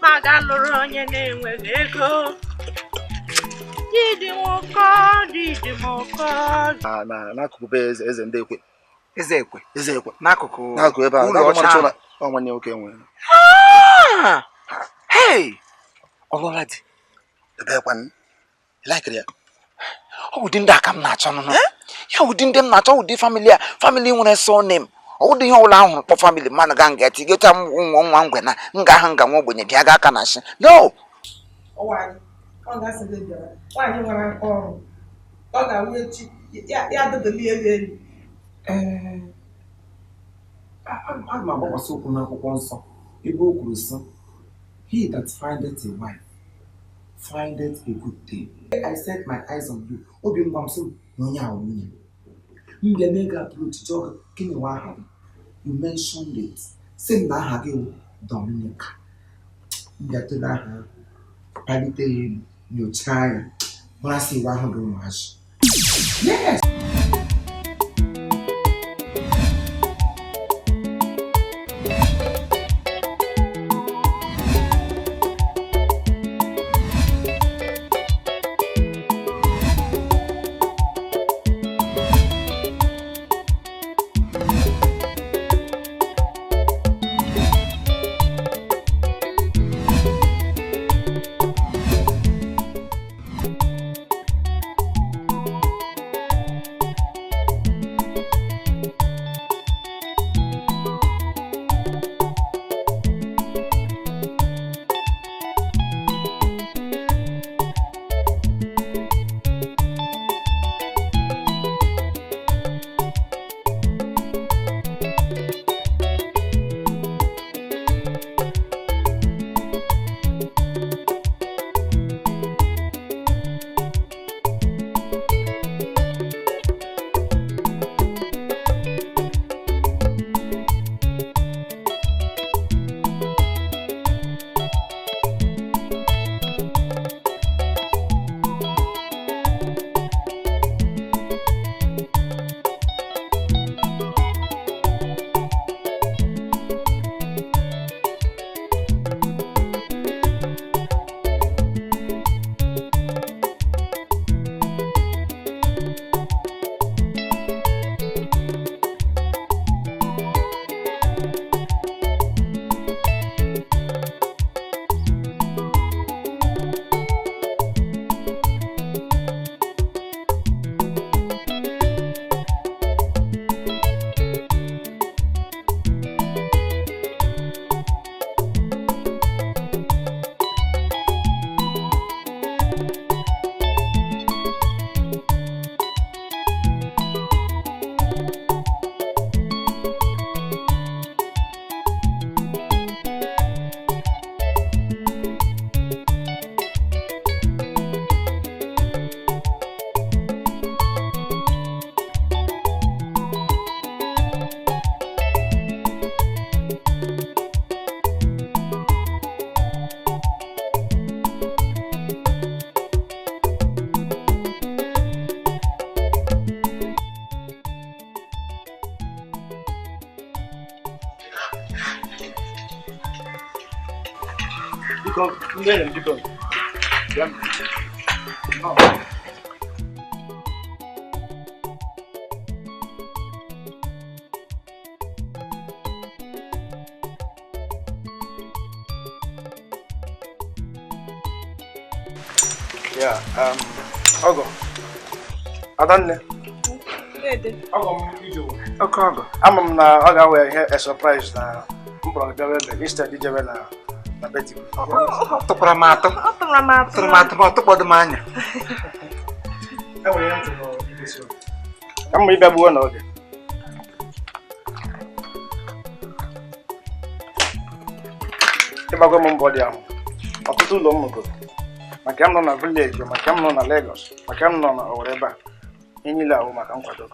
Maga lụrụ onye na-enweghị ego. Didi nwoke. N'akụkụ be eze ndị ekwe. Eze ekwe. N'akụkụ ebe a ụlọ ọcha nwanne nwoke nwere. Hey! Ọlụla dị. Ebekwan. Like ya. Ọ bụ ndị aka m na-achọ nụ. Ya ụdị ndị m na-achọ ụdị family nwere surname. Ọ dị ihe ọbụla ahụ kpọ family man ga nga tigeta nwa ngwe na nga ahụ nga nwa ogbenye bịa ga aka na shi. No. Ọ ga-asị gị bịara. Nwaanyị nwere aka ọrụ. Ọ ga-awụ echi ya dọdọli elu. Aga m agbakwasị okwu n'akwụkwọ nsọ ebe o kwuru sị, he that findeth a wife findeth a good thing. I set my eyes on you. Obi m gwam sị na onye ahụ nwunye. M bịa mee gị approach jọọ gịnị nwa aha gị? You mentioned it. Sị m na aha gị wụ Dominica. M bịa tụrụ aha palite ya elu nyochaa ya mara sị iwe ahụ gị ụmụazị. Yes! Because yeah, Ogo. Adanne. Ogo. I'm na Oga we here a surprise na mbro bịa Easter DJ na Betty. Tụkwara m atụ. Ọtụkpọdụ m anya. Enwere ntị n'isi. Ka m ịbịa gbuo na oge. Ịgbagwo m mbọ dị ahụ. Ọtụtụ ụlọ m nọgoro. Maka m nọ na village, maka m nọ na Lagos, maka m nọ na Owerri ebe a. Ihe niile ahụ maka nkwado.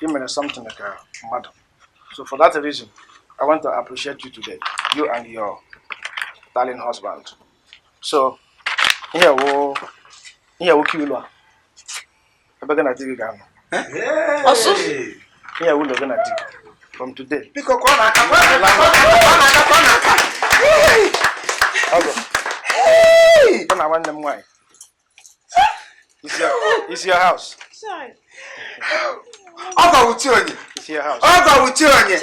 You made something like a mother. So for that reason, I want to appreciate you today, you and your darling husband. So here we kill. I'm gonna dig again. Also, here we gonna dig. from today. Biko kona aka. Kona one them why. It's your house. Oga wuti onye. It's your house. Oga wuti onye.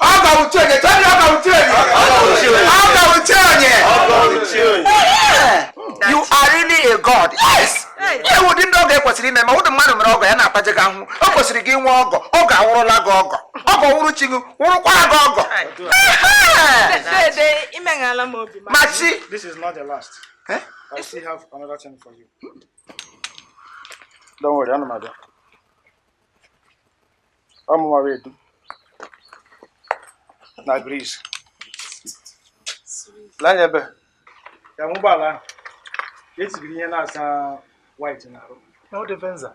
Oga wuti onye. Tell me oga wuti onye. Oga wuti onye. You are really a god. Yes. E wodi ndo ga ekwesiri ime ma wodi mmanu mere ogo ya na apaje ga hu. O kwesiri gi nwe ogo. Ogo awurula ga ogo. Ogo wuru chigu, wuru kwa ga ogo. Machi. This is not the last. Eh? I still have another thing for you. Don't worry, I'm not there. I'm on my way to. Na breeze. Lanyebe. Ya mubala. Let's be here now some white now. No defense.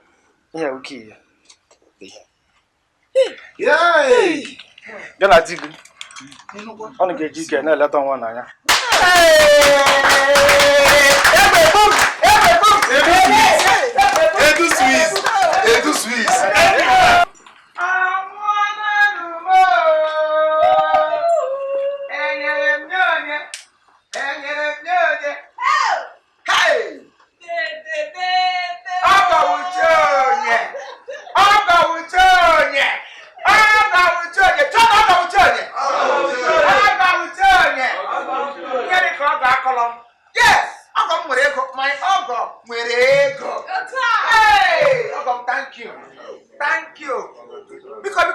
Yeah, okay. Yay! Gana tigu. On get you na let on one anya. Edu Swiss. Thank you. Because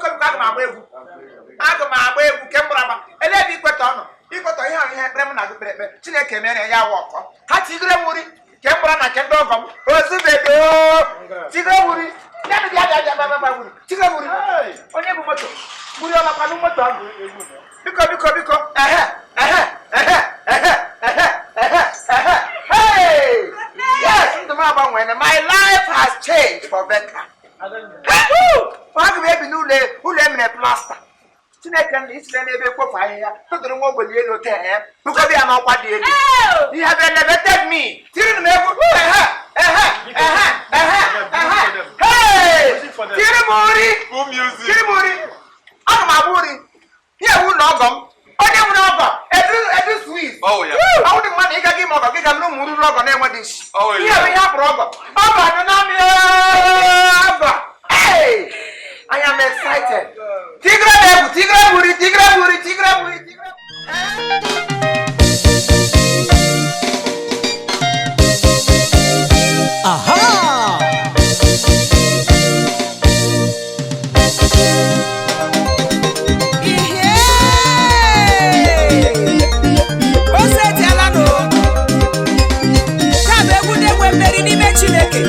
Elebi kwetono. Ikweto ihe brem na gbrebe. Chineke mere ya woko. Ha tigre muri. Kembra na kendo ogom. Ozubedo. Tigre muri. Ya baba muri. Tigre muri. Onye bu moto. Muri ona kwanu moto agu. Biko. Hey! Yes, my life has changed for better. Why baby no le who let me plaster? Tineka is let me go for here. To the one with yellow hair because they are not what they do. You have elevated me. Till me hey! Tirimori. I'm my booty. Here who know them. Every Swiss. Oh yeah. How the money can give more? Give no muru log on them this. Oh yeah. Here we have rubber. Hey! I am excited. Tigra buri. Aha! Chineke,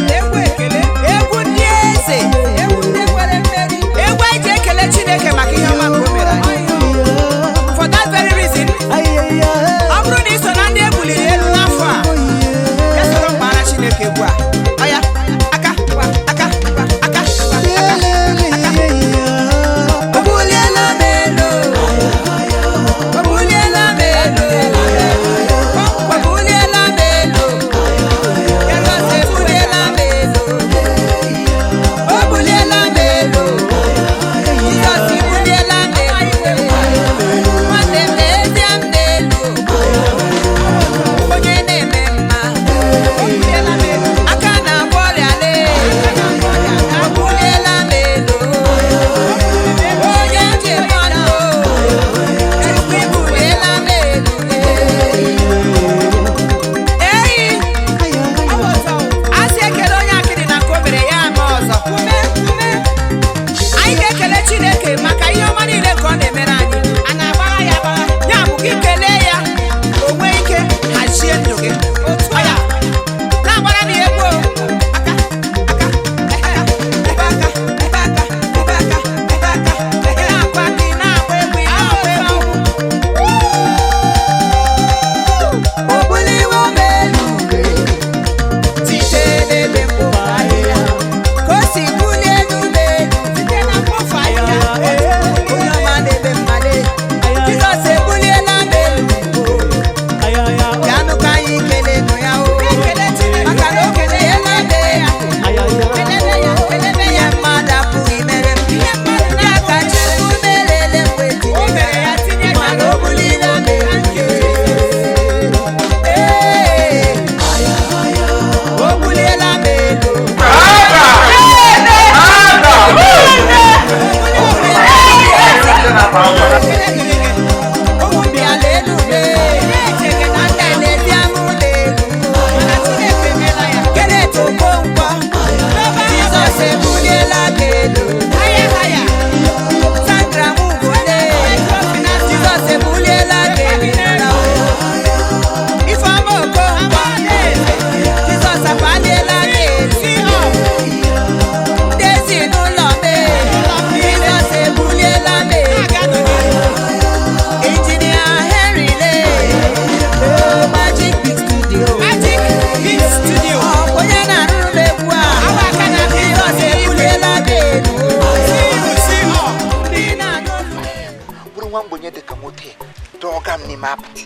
n'apịtị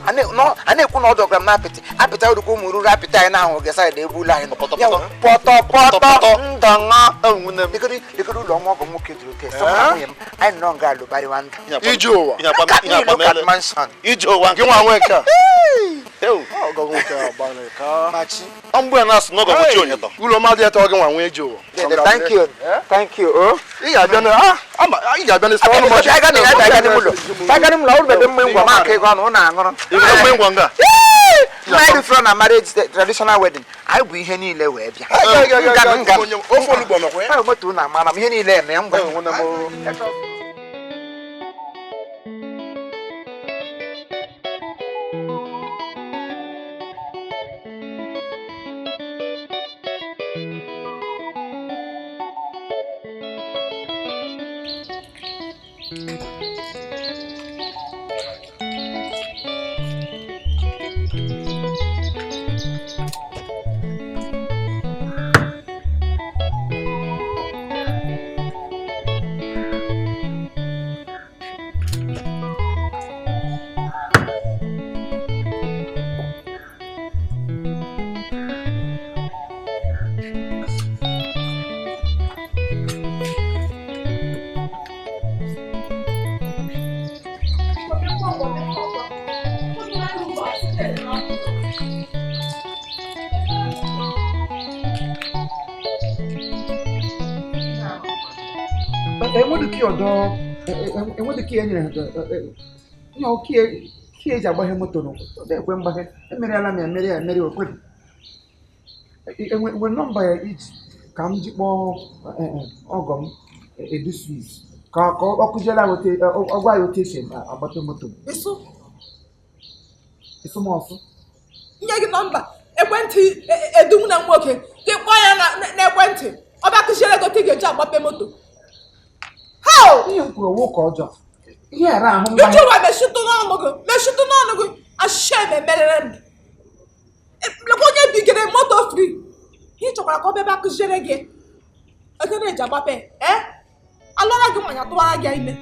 a na-ekwu na ọdọgram n'apịtị apịtị ụdịkwa ụmụ ruru apịtị anyị na-ahụ gị saịdị ebe ụlọ anyị pọtọ dịkọrọ ụlọ ọnwa ọgọ nwoke juru oke nwunye m anyị nọ nga alụbarịwa ndụ ije ụwa gị nwa nwe nke a mgbe na-asụ n'ọgọ nwochi onye tọ ụlọ mmadụ ya tọ gị nwa nwe ije ụwa thank you ị ga-abịa n'isi ọnụ machi aga n'ụlọ ọrụ bebe mgbe ngwa maka ego ọnụ ụnụ aṅụrụ mgbe ngwa nga anyị rụfere na marriage traditional wedding anyị bụ ihe niile wee bịa ofe olugbo nọkwa ya moto ụnụ amara m ihe niile eme ya ngwa enweghị ka enyere ka eji agbaghe moto na-ekwe mgbaghe emerela m emeri okweghị enwe nọmba ya iji ka m ji kpọọ ọgọ m Edu Swiss ka ọ kụziela ọgwa ya otu esi agbata moto ịsụmọsụ nye gị nọmba ekwentị Edu na nwoke gị kpọọ ya n'ekwentị ọ bịa kụziere gị otu ị ga-eji agbape moto ihe m kwuru nwoke ọjọọ ihe ara ahụ iji ụwa mechitụ n'ọnụ gị ashịa emerere ndụ lekwa onye bigere moto fri ihe chọkwara ka ọ bịa kụziere gị eke na-eji agbape alụra gị nwanyị atụwara gị ime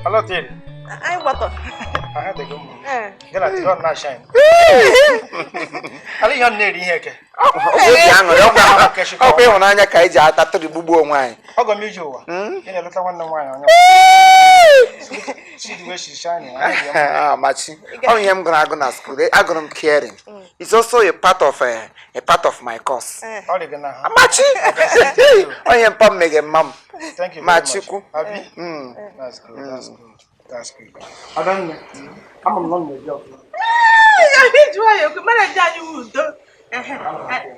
Hello, Tim. Ay, what? I had to go. Then I did not shine. Ali yon neri heke. Ope onanya ka iji ata to gbugbu onwe anyị. Ogo mi jowa. Ina lota nwanne nwanyị onye. See the way she's shining. Machi. Onye m gụrụ agụ na school. Agụrụ m caring. It's also a part of my course. Machi. Onye mpa mmege mam. Thank you. Machi ku. That's good. That's good. I don't know. I'm not going to job.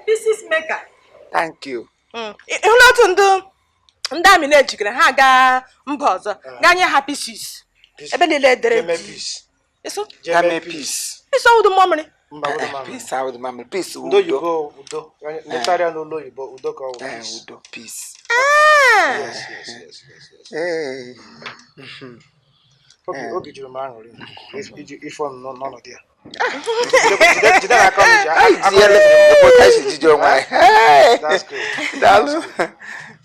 This is Mecca. Thank you. Ịhụla otu ndị amị na-ejikere ha gaa mba ọzọ ganye ha pieces ebe niile edere peace. Eso? Peace. Eso udo mmamịrị. Peace out mammy. Peace Udo Yibo, Udo. Netarian Udo Yibo, Udo ka Udo peace. Yes. Hey. Obi juru m aṅụrị. Ife nọ n'ọnọdụ ya. That's good. Daalụ.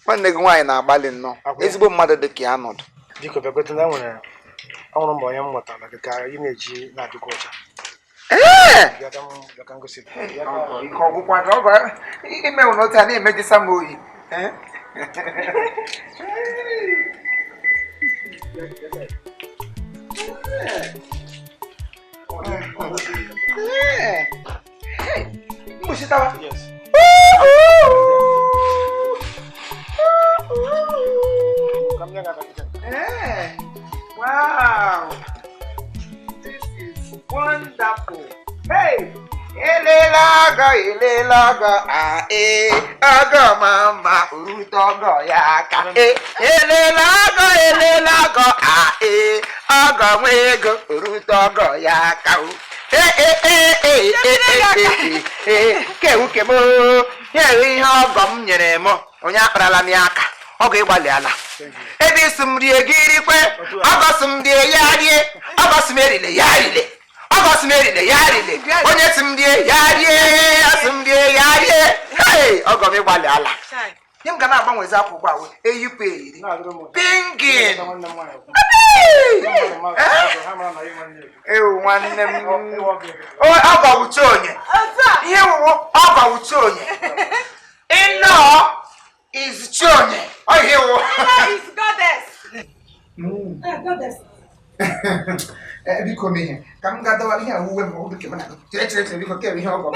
Nwanne gị nwaanyị na-agbalị nnọọ. Ezigbo mmadụ dị ka ya nọdụ. Biko bịakweta na nwere ọhụrụ mgbe onye m mụtara gị ka ị na-eji na-adịkwa ọcha. Bịa ka m gosi. Ike ọgwụkwa na ọgọ ime ụlọ a na-emejisa m oyi. Yes. Wow. This is wonderful. Hey! Elelaga, aga mama urutogo yaka. Elelaga, aga mwego urutogo yaka. Kemo, ihe ọgọ m nyere m onye akparala m aka ọ ga-ịgbalị ala ebe isi m rie gị irikwe ọgọsị m rie ya rie ọgọsị m erile ya rile ọgọsị m erile ya rile onye si m rie ya rie asị m rie ya rie ọgọ m ịgbalị ala ihe m ga na-agbanwezi afọ ugbu a eyipụ eyiri pingin ewu nwanne m ọgọ wuche onye ihe wụwo ọgọ wuche onye ịnọ is chonye ihe wụ Is goddess. Goddess. biko n'ihe ka m ga-adọwa ihe a uwe m ọ dịka m na chere biko kere ihe ọgọ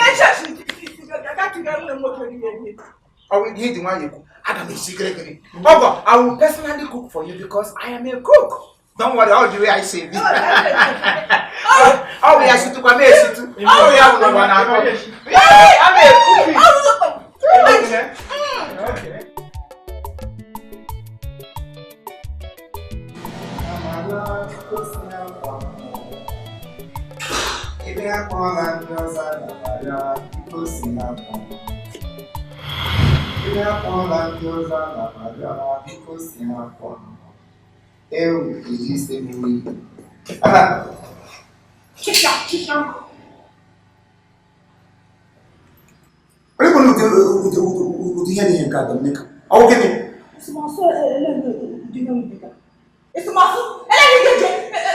ihe dị nwayọ ekwu aga m esi kịrịkịrị ọgọ I will personally cook for you because I am a cook. Don't worry, all the way I say this. Oh, we are shooting by me. Oh, we are going to I'm a cookie. Okay. Eu disse muito. Ah, chicha. Olha quando o dinheiro em cada meca. Alguém. Esse moço ele dinâmica. Esse moço ele é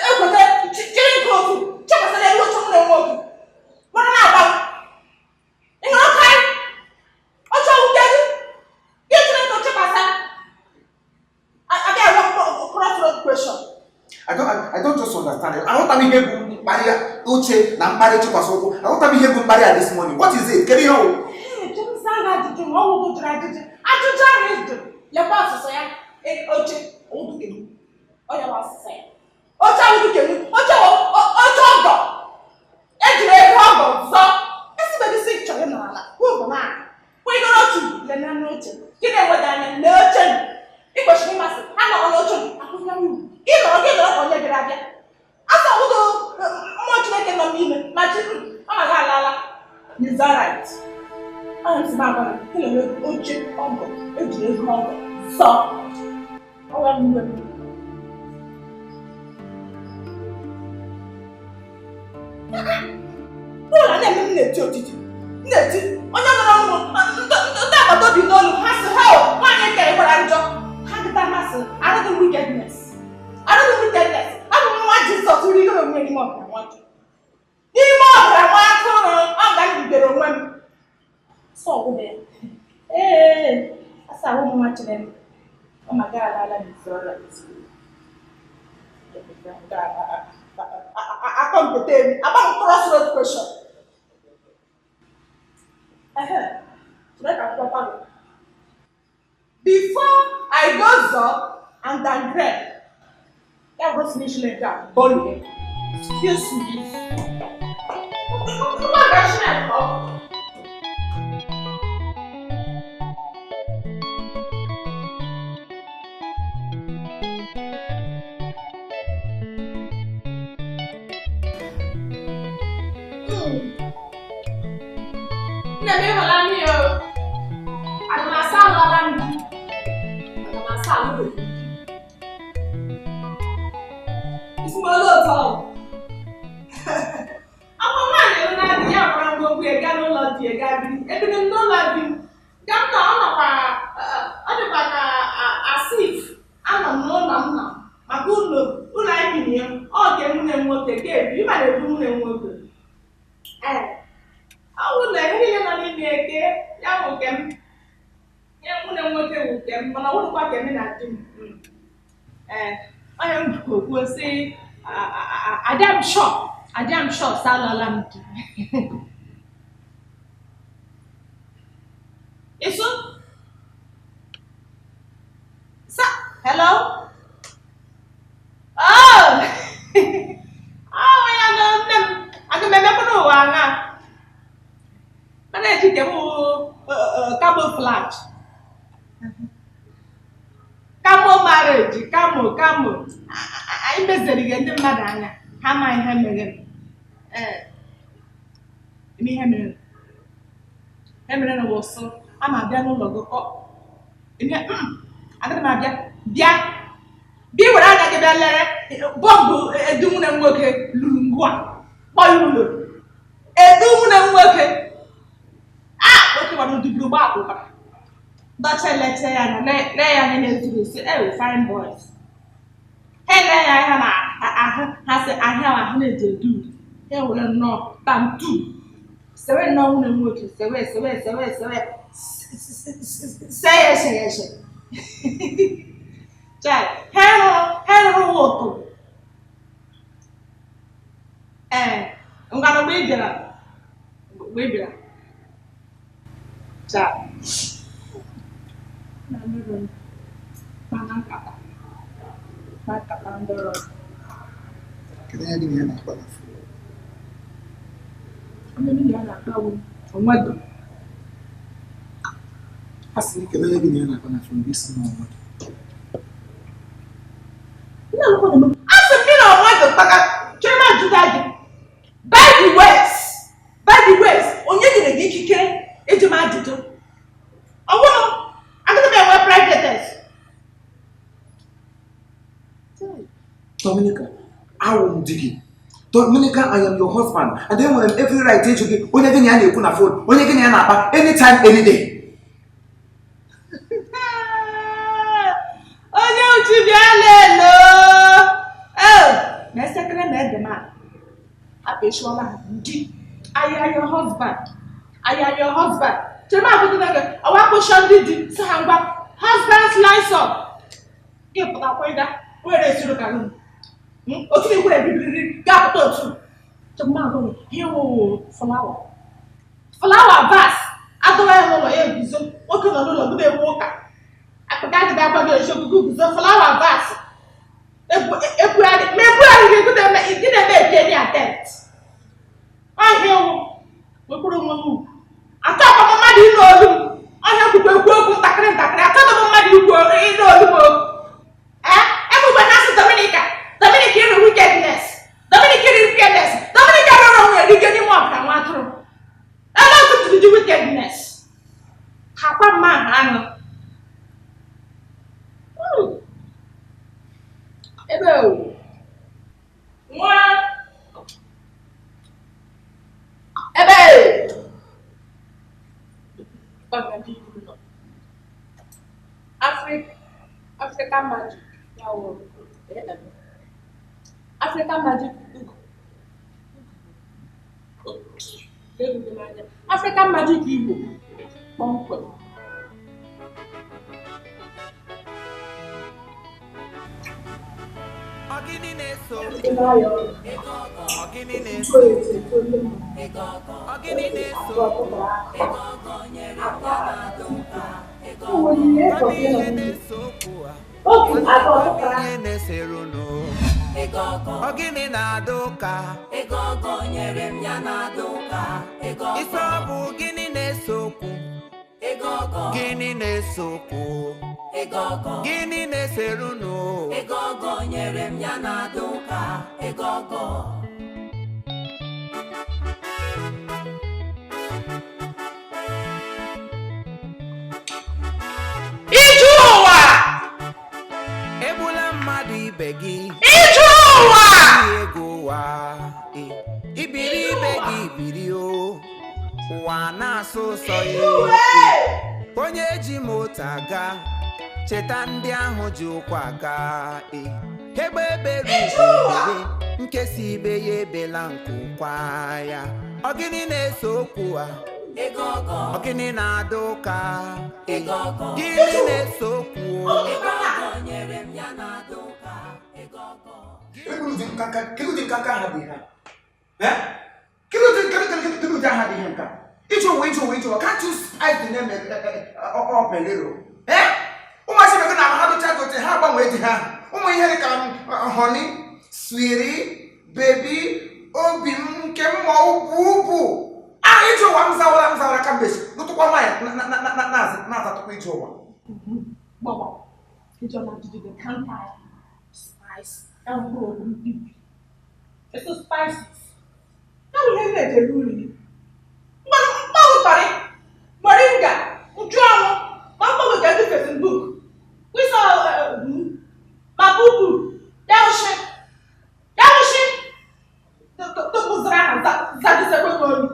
eu quando tira em copo. Chama se ele não chama não. Bora lá, vai. E não cai. O chão dele. E tira então chama passar. Question. I don't just understand it. I want to be here Maria Uche na marriage kwasoko. I want to be here Maria this morning. What is it? Can you know? Jim Sanga did you know what I did? I did your boss say Oche old game. Oh your boss say. Ocha game. Ocha Ejire Robo so. Everybody say choy na. Who na? We go to the noche. Give them what I know. Because must I'm not on you. Onye bịara abịa. Asa udo mmụọ Chineke nọ n'ime ma chi amaghị alala. Is that right? I'm saying about it. Oche ọgọ ejiri ego ọgọ sọ. Ọwa mgbe. Ụlọ na-eme m na-eti otiti. Na-eti onye nọrọ ụmụ ndị agbata obi n'olu ha sị ha nwaanyị nke ịgbara njọ. Ha dịta mmasị arụghị wickedness. I don't know wickedness. I don't want Jesus to really go make him up. I want you. I'm going to get a woman. So, hey, I saw a woman to them. Oh my God, I love you so much. I come to tell you about crossroad question. Before I goes up and then grab. That was initially that body. Excuse me. I'm sure Salalam. Yes, sir. Hello? Oh! Oh, I don't know. I can remember no one. But I think camouflage. Camo marriage, camo. I'm busy getting Madonna. How my hammer? Me hammer. Hammer was so. I'm a piano logo. I don't know. Yeah. Be what I get a letter. Bomb, a doom and worker, Lungua. Boy, a doom and worker. Ah, what you want to do about? But I let say, and lay on in say, oh, fine boys. Hey, I have a hundred to do. They will know, bam, too. So, no one working, say. Jack, hello, water. I'm gonna wait there. Wait there. Jack. Kaya gini yan ako. Ano niya na tawon? Umado. Asli kaya gini yan ako na from this moment. Ina ko naman. Asa nila umado pagka chema judadi. By the ways, onye gina gikike ejima ajudo. Owo I'm going to be a web private. Dominica, I won't dig it. Dominica, I am your husband. And then when every right to give, when you can afford, when you can anytime, any day. Oh, no, Juliana. Oh, my second man. I be sure I am your husband. Chema abudunaga awako shandi sahangba husband's lies up. Ye pata kwenda where suru kanu. Otile kure bibiri gap to tu. Chema go yo flower vase. Adowa lo ye bizo. Oke no lo gbe woka. Akada da ba go shogu bizo flower vase. Ebuari go dem e di dem e dey attempt. Ah yo we kuru mu atapa mama di no olum anya ku takre atapa mama di ku no olum ebu bana se Dominica in wickedness Dominica no di geni mo afta watro to do wickedness hapa man ano ebe nwa ebe African magic. African magic. African magic Igbo. Bonko. Ogini na-adụka nyere m ya na-adụka ife ọ bụ gịnị na-esokwu gịnị na-esokwu gịnị na-eserunu nyere m ya na-adụka Ije ụwa! Egbula mmadụ ibe gị. Ije ụwa! Ego ụwa. Ibiri ibe gị ibiri o. Ụwa na-asụ ụsọ ya. Onye ji moto aga, cheta ndị ahụ ji ụkwụ aga. Egbe ebere ibere, nkesi ibe ya ebela nkụkwa ya. Ọ gịnị na-ese okwu a? Ogini na-ada ụka gịnị na-ese okwu Can't you spice the name up a little? Ụmụasị bekee na ha dụcha dote ha gbanwee di ha ụmụ ihe ka honey, sweetie, baby, obi m nke m ma ugwu ije ụwa m zawara ka mbechi lụtụkwa nwaanyị na-azatụkwa ije ụwa Baba, ije ọma jide kanta spice mkpụrụ obi mbibi. Eso spices. Ha bụ ihe na-eje uri. Mmanụ kpari, moringa, nchuanwụ, ma mkpọgụ ga dị Facebook. Wisa ma bubu, yawushi. Tụpụzara ha zadịsekwe n'olu.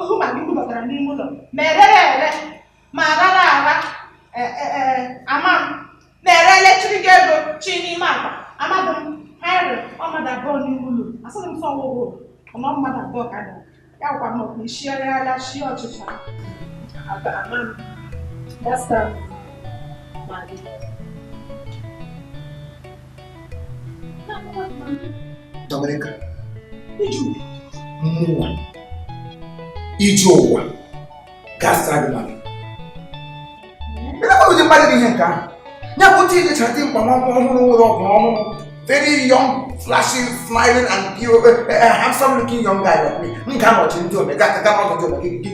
Ohu ma gị bubatara n'ime ụlọ ma ere ma ara ama m na-ere eletrik ego chi n'ime akpa amadụ m haịrị ọmadụ abụọ n'ime ụlọ asịrị m sọ ọgwụgwụ ọnọ mmadụ abụọ ka dị ya gwa m ọkụ isiarịala shi ọchịcha ama m gasta ma gị Dominica, ije ụwa gasta gị mmadụ ụdị mmadụ dị ihe nke ahụ ya bụ otu ije chata mkpa nwa ọhụrụ nwere ọgụ ọhụrụ very young, flashing, smiling and pure, handsome looking young guy like me m ga-anọchi ndị ome ga n'ọnọdụ ome gị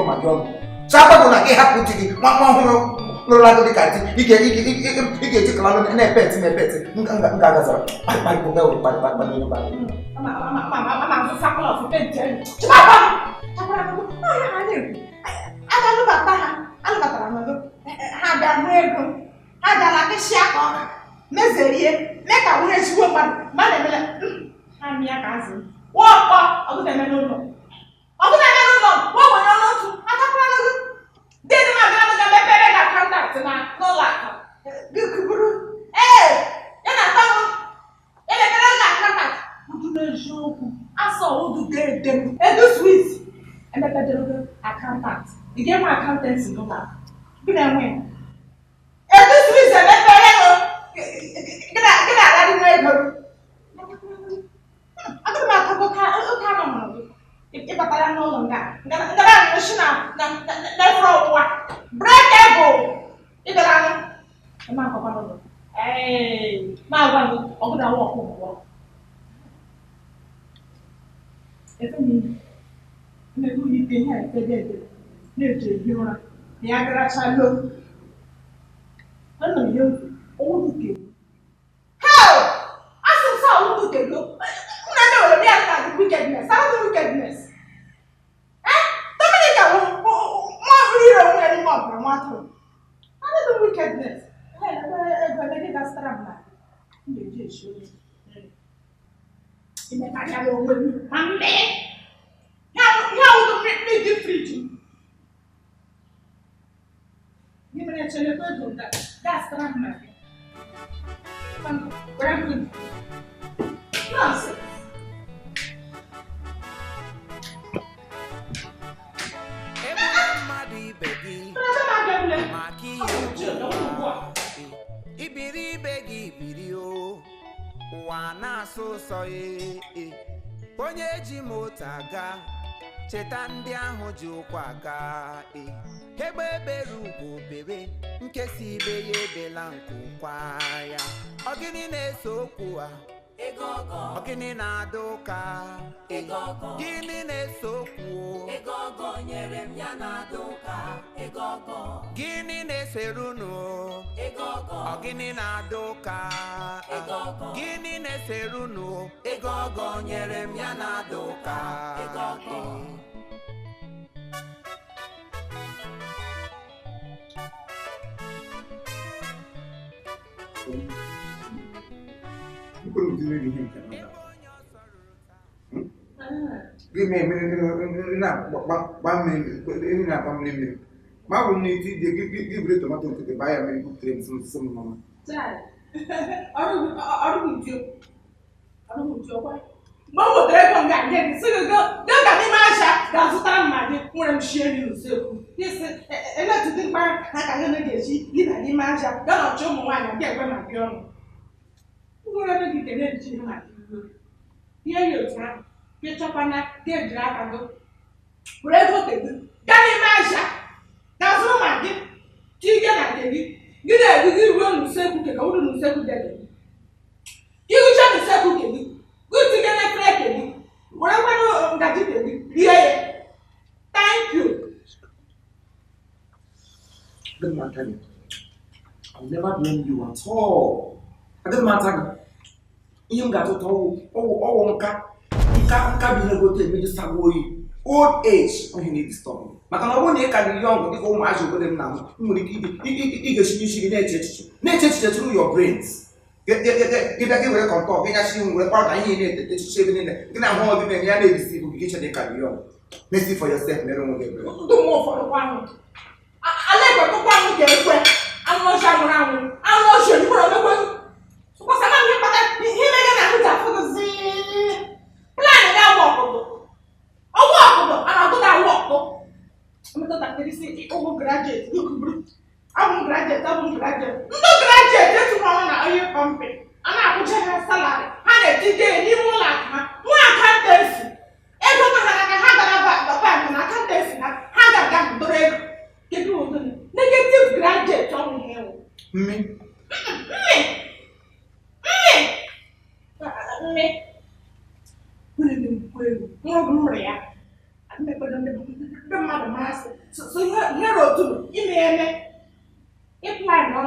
ma gị ọnụ so agbagụ na gị hapụ di gị nwa ọhụrụ lụrụ agụ dị ka di ị ga-eji kala na-epeti m ga-agazara ha bịa hụ ego ha bịara akịsị aka ọha mezerie mee ka nwunye ezigbo mmadụ ma na-emele ha mịa ka azụ ọkpọ ọgụna eme n'ụlọ nwaogbenye ọnụ otu akakwara gị dị dị ma gara ga mepere ga kọntaktị na n'ụlọ akụ gị kuburu ya na atanụ emepere ga kọntaktị udu n'eziokwu asọ udu ga-ede ego swit emepedere gị akaụntaktị ị ga-enwe akaụntansị n'ụlọ akụ gị na-enwe ego swit emepere ego gị na-agadị n'ego agụrụ m akụkọ oke anọ mụrụ gị ịbatara n'ụlọ nga na-anyụshi na-efere ọwụwa brekebụl ịdara anụ ịma akọkọ n'ụlọ ma agwa gị ọgụda awa ọkụ ụgwọ efe n'ihu mmegbu ikpe ihe ekpedede na-eji ehi ụra na ya garacha lo ọnọ ihe ọnwụ nke wickedness. How do wickedness? Dominica more real anymore from what? How do wickedness? Hey, that's trouble. You just show me. In the career of women, how do you make me different? That's drama. Nonsense. Onye ji moto aga cheta ndị ahụ ji ụkwụ aga egbe ebere ugwu bebe nkesi ibe ya ebela nke ụkwa ya ọgịnị na-eso okwu a ọgịnị na-ada ụka gịnị na-eso okwu nyere m ya na-ada ụka gịnị na-esere unu ọgịnị na-ada ụka gịnị na-esere unu nyere m ya na-ada ụka Give me a minute, my will need to give it tomato to the buyer, maybe put them some mama. I don't want you. Mama, they're going to get it. So you go, don't get me my shot. That's what I'm mad when I'm sharing you. So, yes, and let you think back. I can't get you. Get a man shot. Don't show me why I get when I'm young. Whoever you can let you have to here you are. Get up on that, get drag and go. Whatever they do, get a man shot. That's what I did. You get a baby. Get a good run to say, who can hold on to say, who did. You try to say, who can do. Good to get a crack. Whatever that you can do. Yeah. Thank you. Good man, I'll never blame you at all. I don't matter. You got to tell can't be able to make old age when you need to stop. But I want to get young, you go much over them now. You need through your brains. Get a control, get a shoe with part I need it, shaving in it. Then I'm more than any other distribution they can be young. Let's see for yourself, never more. Do more for the one. I like what one get wet. I'm not sure around. I'm not sure for the one. What's happening? He made a for the Z. Plan that walk. I walk, and I'll do that walk. I'm not going to say, oh, graduate. I won't graduate. No graduate. That's wrong. Are you pumping? And I put her salary. And a DJ, you won't like her. Why can't this? Everyone had the bank, and I can't this. Had a gun break. Get you negative graduate on him. Me. So hero too. If my no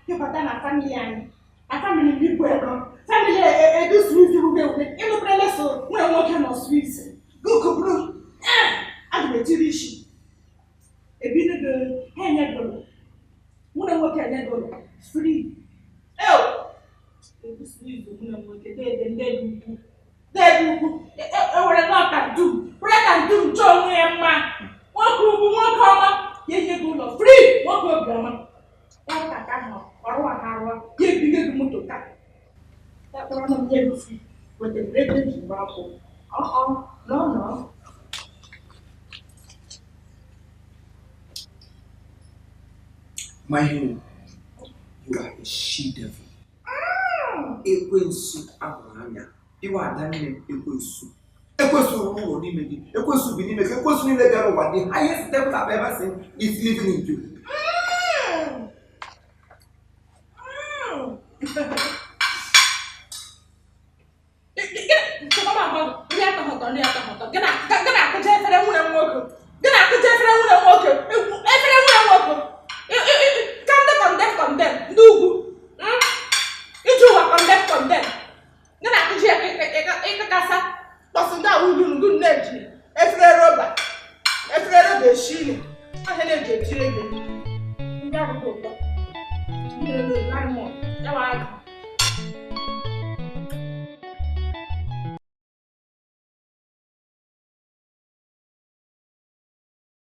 people that family and a family people family do sweet you play so when working on sweets. Go bro. And the TV a bit of when work free. Oh, this is the then what I can do. What I can do, John man. One group, one comma, you go free, one go drama. One can or 1 hour, you begin to move that. That one of them free with the red bubble. No. My hero, you are a she devil. A queen suit Abraham. You are done in a queen suit. A question rule on him, a question be a question in the devil. What the highest devil I've ever seen is living in you. I